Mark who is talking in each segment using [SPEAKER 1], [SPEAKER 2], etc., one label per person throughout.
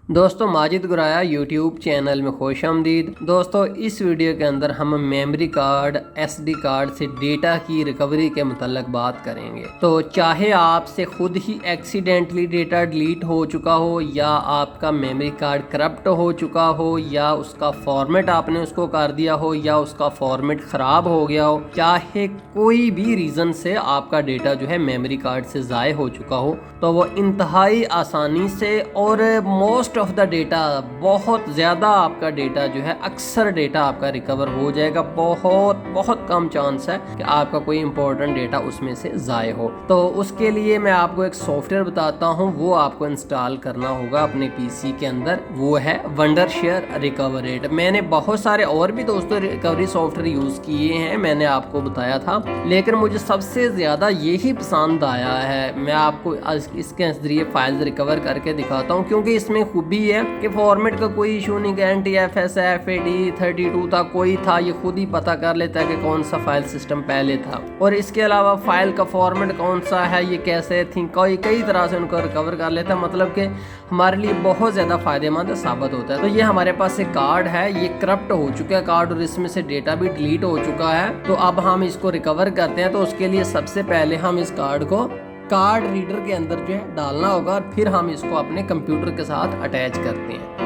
[SPEAKER 1] दोस्तों Majid Guraya YouTube channel में खुश आमदीद। दोस्तों इस वीडियो के अंदर हम मेमोरी कार्ड एसडी कार्ड से डेटा की रिकवरी के मुतल्लक बात करेंगे। तो चाहे आपसे खुद ही एक्सीडेंटली डेटा डिलीट हो चुका हो, या आपका मेमोरी कार्ड करप्ट हो चुका हो, या उसका फॉर्मेट आपने उसको कर दिया हो, या उसका फॉर्मेट ख़राब हो गया हो, चाहे कोई भी रीज़न से आपका डेटा जो है मेमोरी कार्ड से ज़ाय हो चुका हो, तो वो इंतहाई आसानी से और मोस्ट ऑफ द डेटा, बहुत ज़्यादा आपका डेटा जो है, अक्सर डेटा आपका रिकवर हो जाएगा। बहुत कम चांस है कि आपका कोई इंपॉर्टेंट डेटा उसमें से ज़ाय हो। तो उसके लिए मैं आपको एक सॉफ्टवेयर बताता हूँ, वो आपको इंस्टॉल करना होगा अपने पीसी के अंदर। वो है वंडरशेयर रिकवरेट। मैंने बहुत सारे और भी दोस्तों रिकवरी सॉफ्टवेयर यूज़ किए हैं, मैंने आपको बताया था, लेकिन मुझे सबसे ज़्यादा यही पसंद आया है। मैं आपको इसके जरिए फाइल्स रिकवर करके दिखाता हूँ, क्योंकि इसमें खूबी है कि फॉर्मेट का कोई इशू नहीं, NTFS FAD 32 था, कोई था, ये खुद ही पता कर लेता है कि कौन सा फाइल सिस्टम पहले था, और इसके अलावा फाइल का फॉर्मेट कौन सा है, ये कैसे थी, कई तरह से उनको रिकवर कर लेता है। मतलब कि हमारे लिए बहुत ज़्यादा फ़ायदेमंद साबित होता है। तो ये हमारे पास एक कार्ड है, ये करप्ट हो चुका है कार्ड, और इसमें से डेटा भी डिलीट हो चुका है। तो अब हम इसको रिकवर करते हैं। तो उसके लिए सबसे पहले हम इस कार्ड को कार्ड रीडर के अंदर जो है डालना होगा, और फिर हम इसको अपने कंप्यूटर के साथ अटैच करते हैं।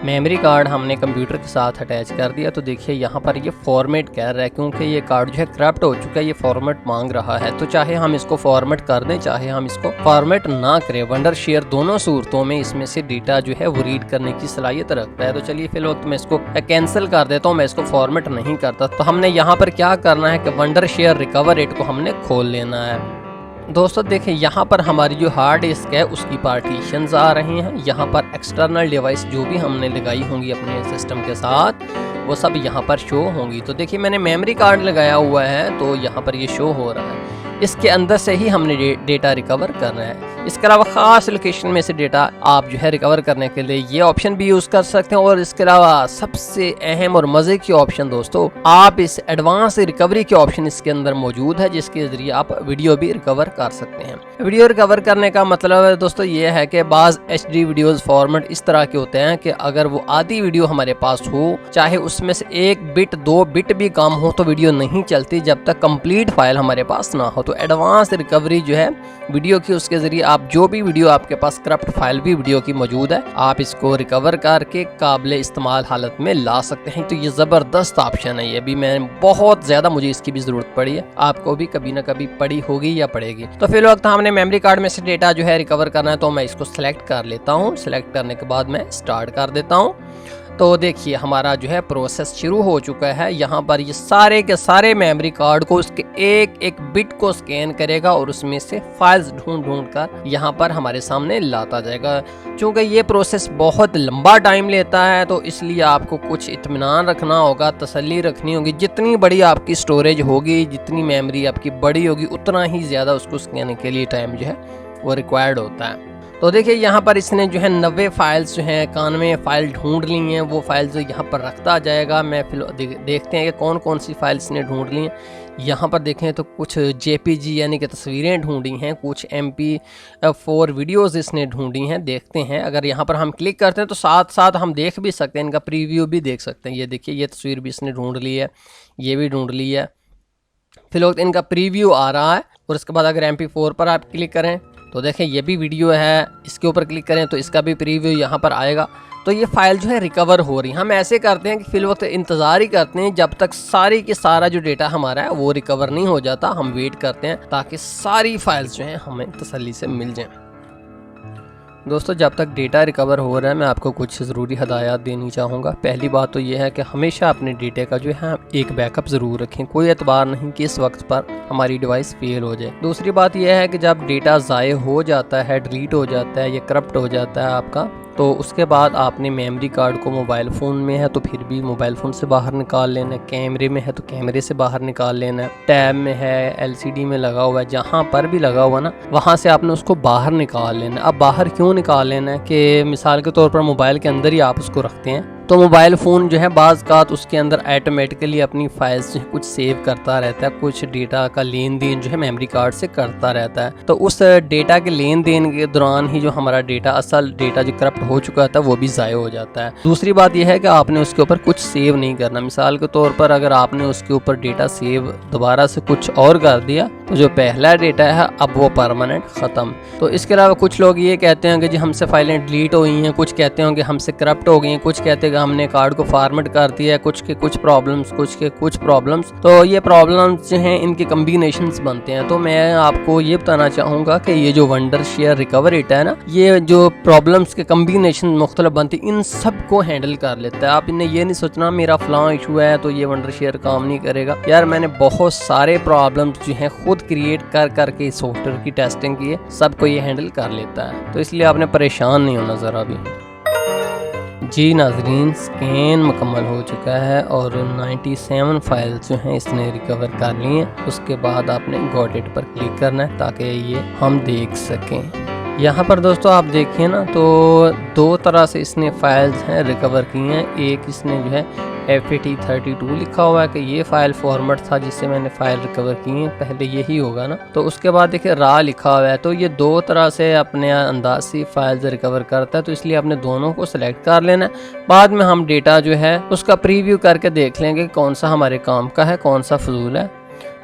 [SPEAKER 1] मेमोरी कार्ड हमने कंप्यूटर के साथ अटैच कर दिया। तो देखिए यहाँ पर ये फॉर्मेट कह रहा है, क्योंकि ये कार्ड जो है करप्ट हो चुका है, ये फॉर्मेट मांग रहा है। तो चाहे हम इसको फॉर्मेट कर दें, चाहे हम इसको फॉर्मेट ना करें, वंडरशेयर दोनों सूरतों में इसमें से डेटा जो है वो रीड करने की सलाहियत रखता है। तो चलिए फिर वक्त मैं इसको कैंसिल कर देता हूँ, मैं इसको फॉर्मेट नहीं करता। तो हमने यहाँ पर क्या करना है कि वंडरशेयर रिकवरेट को हमने खोल लेना है। दोस्तों देखिए यहाँ पर हमारी जो हार्ड डिस्क है उसकी पार्टीशंस आ रही हैं। यहाँ पर एक्सटर्नल डिवाइस जो भी हमने लगाई होंगी अपने सिस्टम के साथ, वो सब यहाँ पर शो होंगी। तो देखिए मैंने मेमोरी कार्ड लगाया हुआ है, तो यहाँ पर ये शो हो रहा है। इसके अंदर से ही हमने डेटा रिकवर करना है। इसके अलावा ख़ास लोकेशन में से डेटा आप जो है रिकवर करने के लिए ये ऑप्शन भी यूज़ कर सकते हैं। और इसके अलावा सबसे अहम और मज़े की ऑप्शन दोस्तों, आप इस एडवांस रिकवरी के ऑप्शन इसके अंदर मौजूद है, जिसके ज़रिए आप वीडियो भी रिकवर कर सकते हैं। वीडियो रिकवर करने का मतलब दोस्तों ये है कि बाज़ HD वीडियोज़ फॉर्मेट इस तरह के होते हैं कि अगर वो आधी वीडियो हमारे पास हो, चाहे उसमें से 1 बिट 2 बिट भी कम हो, तो वीडियो नहीं चलती जब तक कंप्लीट फाइल हमारे पास ना हो। तो एडवांस रिकवरी जो है वीडियो की, उसके ज़रिए आप जो भी वीडियो आपके पास करप्ट फाइल भी वीडियो की मौजूद है, आप इसको रिकवर करके काबिले इस्तेमाल हालत में ला सकते हैं। तो ये ज़बरदस्त ऑप्शन है। ये भी मैं बहुत ज़्यादा, मुझे इसकी भी ज़रूरत पड़ी है, आपको भी कभी ना कभी पड़ी होगी या पड़ेगी। तो फिर वक्त हमने मेमोरी कार्ड में से डेटा जो है रिकवर करना है, तो मैं इसको सिलेक्ट कर लेता हूँ। सिलेक्ट करने के बाद मैं स्टार्ट कर देता हूँ। तो देखिए हमारा जो है प्रोसेस शुरू हो चुका है। यहाँ पर ये सारे के सारे मेमोरी कार्ड को, उसके एक बिट को स्कैन करेगा और उसमें से फाइल्स ढूंढ कर यहाँ पर हमारे सामने लाता जाएगा। चूँकि ये प्रोसेस बहुत लंबा टाइम लेता है, तो इसलिए आपको कुछ इत्मीनान रखना होगा, तसल्ली रखनी होगी। जितनी बड़ी आपकी स्टोरेज होगी, जितनी मेमोरी आपकी बड़ी होगी, उतना ही ज़्यादा उसको स्कैन के लिए टाइम जो है वो रिक्वायर्ड होता है। तो देखिए यहाँ पर इसने जो है 90 फाइल्स जो हैं, 91 फाइल ढूंढ ली हैं। वो फाइल्स जो यहाँ पर रखता जाएगा। मैं फिर देखते हैं कि कौन कौन सी फाइल्स ने ढूंढ ली हैं। यहाँ पर देखें तो कुछ JPG यानी कि तस्वीरें ढूंढी हैं, कुछ MP4 वीडियोज़ इसने ढूंढी हैं। देखते हैं, अगर यहाँ पर हम क्लिक करते हैं तो साथ साथ हम देख भी सकते हैं, इनका प्रीव्यू भी देख सकते हैं। ये देखिए ये तस्वीर भी इसने ढूंढ ली है, ये भी ढूंढ ली है। फिर लोग इनका प्रीव्यू आ रहा है। और उसके बाद अगर MP4 पर आप क्लिक करें तो देखें ये भी वीडियो है, इसके ऊपर क्लिक करें तो इसका भी प्रीव्यू यहाँ पर आएगा। तो ये फाइल जो है रिकवर हो रही है। हम ऐसे करते हैं कि फिल वक्त इंतज़ार ही करते हैं जब तक सारी की सारा जो डेटा हमारा है वो रिकवर नहीं हो जाता। हम वेट करते हैं ताकि सारी फाइल्स जो हैं हमें तसल्ली से मिल जाएं। दोस्तों जब तक डेटा रिकवर हो रहा है, मैं आपको कुछ ज़रूरी हदायत देनी चाहूँगा। पहली बात तो ये है कि हमेशा अपने डेटे का जो है एक बैकअप ज़रूर रखें। कोई एतबार नहीं कि इस वक्त पर हमारी डिवाइस फेल हो जाए। दूसरी बात यह है कि जब डेटा ज़ाय हो जाता है, डिलीट हो जाता है या करप्ट हो जाता है आपका, तो उसके बाद आपने मेमोरी कार्ड को, मोबाइल फ़ोन में है तो फिर भी मोबाइल फ़ोन से बाहर निकाल लेना है, कैमरे में है तो कैमरे से बाहर निकाल लेना है, टैब में है, LCD में लगा हुआ है, जहाँ पर भी लगा हुआ ना, वहाँ से आपने उसको बाहर निकाल लेना है। अब बाहर क्यों निकाल लेना है कि मिसाल के तौर पर मोबाइल के अंदर ही आप उसको रखते हैं, तो मोबाइल फ़ोन जो है बाज़ कात उसके अंदर ऑटोमेटिकली अपनी फाइल्स जो है कुछ सेव करता रहता है, कुछ डेटा का लेन देन जो है मेमोरी कार्ड से करता रहता है। तो उस डेटा के लेन देन के दौरान ही जो हमारा डेटा, असल डेटा जो करप्ट हो चुका था, वो भी ज़ाया हो जाता है। दूसरी बात यह है कि आपने उसके ऊपर कुछ सेव नहीं करना। मिसाल के तौर पर अगर आपने उसके ऊपर डेटा सेव दोबारा से कुछ और कर दिया तो जो पहला डेटा है अब वो परमानेंट ख़त्म। तो इसके अलावा कुछ लोग ये कहते हैं कि जी हमसे फाइलें डिलीट हुई हैं, कुछ कहते हैं कि हमसे करप्ट हो गई हैं, कुछ कहते हैं कि हमने कार्ड को फॉर्मेट कर दिया है, कुछ के कुछ प्रॉब्लम्स। तो ये प्रॉब्लम्स जो हैं इनके कम्बिनेशंस बनते हैं। तो मैं आपको ये बताना चाहूँगा कि ये जो वंडरशेयर रिकवर रेट है ना, ये जो प्रॉब्लम्स के कम्बिनेशन मुख्तलिफ बनती हैं, इन सब को हैंडल कर लेता है। आप इन्हें ये नहीं सोचना मेरा फलां इशू है तो ये वंडरशेयर काम नहीं करेगा। यार मैंने बहुत सारे प्रॉब्लम्स जो हैं खुद क्रिएट कर करके सॉफ्टवेयर की टेस्टिंग की है, सबको ये हैंडल कर लेता है। तो इसलिए आपने परेशान नहीं होना ज़रा भी। जी नाजरीन, स्कैन मुकम्मल हो चुका है और 97 फाइल्स जो हैं इसने रिकवर कर ली हैं। उसके बाद आपने गॉट इट पर क्लिक करना है ताकि ये हम देख सकें। यहाँ पर दोस्तों आप देखिए ना, तो दो तरह से इसने फाइल्स हैं रिकवर की हैं। एक इसने जो है FAT32 लिखा हुआ है कि ये फ़ाइल फॉर्मेट था जिससे मैंने फ़ाइल रिकवर की है, पहले यही होगा ना। तो उसके बाद देखिए रा लिखा हुआ है। तो ये दो तरह से अपने अंदाज से फाइल्स रिकवर करता है, तो इसलिए आपने दोनों को सिलेक्ट कर लेना है। बाद में हम डेटा जो है उसका प्रीव्यू करके देख लेंगे कौन सा हमारे काम का है, कौन सा फजूल है।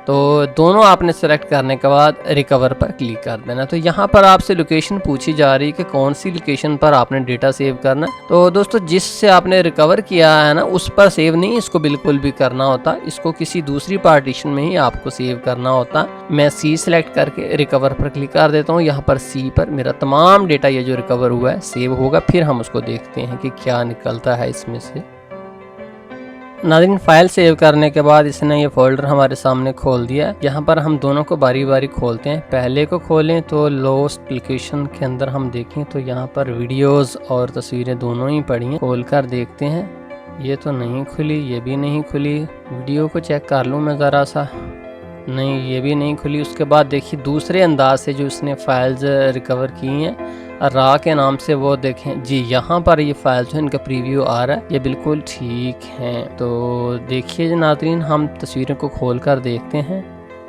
[SPEAKER 1] तो दोनों आपने सेलेक्ट करने के बाद रिकवर पर क्लिक कर देना। तो यहाँ पर आपसे लोकेशन पूछी जा रही है कि कौन सी लोकेशन पर आपने डेटा सेव करना है। तो दोस्तों जिससे आपने रिकवर किया है ना उस पर सेव नहीं इसको बिल्कुल भी करना होता, इसको किसी दूसरी पार्टीशन में ही आपको सेव करना होता। मैं C सेलेक्ट करके रिकवर पर क्लिक कर देता हूँ। यहाँ पर C पर मेरा तमाम डेटा ये जो रिकवर हुआ है सेव होगा। फिर हम उसको देखते हैं कि क्या निकलता है इसमें से। नाज़रीन, फाइल सेव करने के बाद इसने ये फोल्डर हमारे सामने खोल दिया है। यहाँ पर हम दोनों को बारी बारी खोलते हैं। पहले को खोलें तो लोस्ट लोकेशन के अंदर हम देखें तो यहाँ पर वीडियोस और तस्वीरें दोनों ही पड़ी हैं। खोल कर देखते हैं। ये तो नहीं खुली, ये भी नहीं खुली। वीडियो को चेक कर लूँ मैं ज़रा सा, नहीं ये भी नहीं खुली। उसके बाद देखिए दूसरे अंदाज से जो इसने फाइल्स रिकवर की हैं रा के नाम से, वो देखें जी यहाँ पर ये फाइल जो है इनका प्रीव्यू आ रहा है, ये बिल्कुल ठीक हैं। तो देखिए नाज़रीन, हम तस्वीरों को खोल कर देखते हैं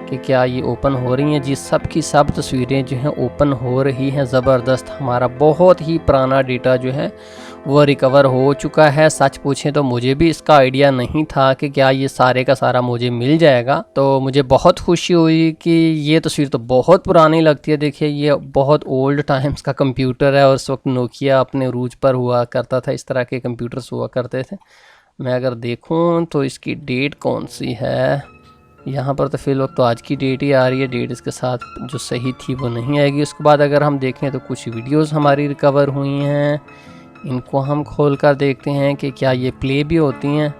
[SPEAKER 1] कि क्या ये ओपन हो रही हैं। जी सब की सब तस्वीरें जो हैं ओपन हो रही हैं। ज़बरदस्त, हमारा बहुत ही पुराना डेटा जो है वो रिकवर हो चुका है। सच पूछें तो मुझे भी इसका आइडिया नहीं था कि क्या ये सारे का सारा मुझे मिल जाएगा। तो मुझे बहुत खुशी हुई कि ये तस्वीर तो बहुत पुरानी लगती है। देखिए ये बहुत ओल्ड टाइम्स का कंप्यूटर है और उस वक्त नोकिया अपने रूज पर हुआ करता था, इस तरह के कंप्यूटर्स हुआ करते थे। मैं अगर देखूँ तो इसकी डेट कौन सी है, यहाँ पर तो फिलहाल तो आज की डेट ही आ रही है। डेट इसके साथ जो सही थी वो नहीं आएगी। उसके बाद अगर हम देखें तो कुछ वीडियोस हमारी रिकवर हुई हैं, इनको हम खोल कर देखते हैं कि क्या ये प्ले भी होती हैं।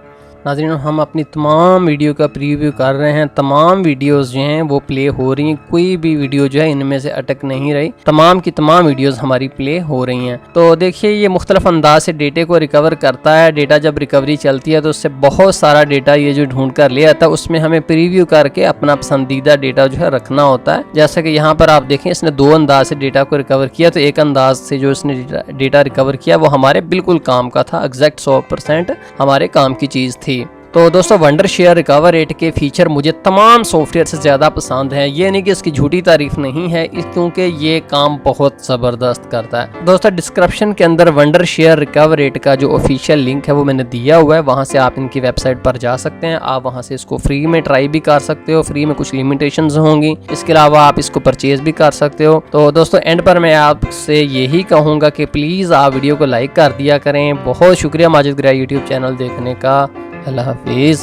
[SPEAKER 1] नाज़रीन, हम अपनी तमाम वीडियो का प्रीव्यू कर रहे हैं। तमाम वीडियोस जो हैं वो प्ले हो रही हैं, कोई भी वीडियो जो है इनमें से अटक नहीं रही। तमाम की तमाम वीडियोस हमारी प्ले हो रही हैं। तो देखिए ये मुख्तलिफ अंदाज से डेटे को रिकवर करता है। डेटा जब रिकवरी चलती है तो उससे बहुत सारा डेटा ये जो ढूंढ कर ले आता है, उसमें हमें प्रीव्यू करके अपना पसंदीदा डेटा जो है रखना होता है। जैसा कि यहाँ पर आप देखें इसने दो अंदाज से डेटा को रिकवर किया। तो एक अंदाज से जो इसने डेटा रिकवर किया वो हमारे बिल्कुल काम का था, एग्जैक्ट 100% हमारे काम की चीज़ थी। तो दोस्तों वंडरशेयर रिकवर रेट के फीचर मुझे तमाम सॉफ्टवेयर से ज़्यादा पसंद है। ये नहीं कि इसकी झूठी तारीफ नहीं है, क्योंकि ये काम बहुत ज़बरदस्त करता है। दोस्तों डिस्क्रिप्शन के अंदर वंडरशेयर रिकवर रेट का जो ऑफिशियल लिंक है वो मैंने दिया हुआ है, वहाँ से आप इनकी वेबसाइट पर जा सकते हैं। आप वहाँ से इसको फ्री में ट्राई भी कर सकते हो, फ्री में कुछ लिमिटेशंस होंगी, इसके अलावा आप इसको परचेज भी कर सकते हो। तो दोस्तों एंड पर मैं आपसे यही कहूँगा कि प्लीज़ आप वीडियो को लाइक कर दिया करें। बहुत शुक्रिया माजिद गिराई यूट्यूब चैनल देखने का। अल्लाह हाफिज़।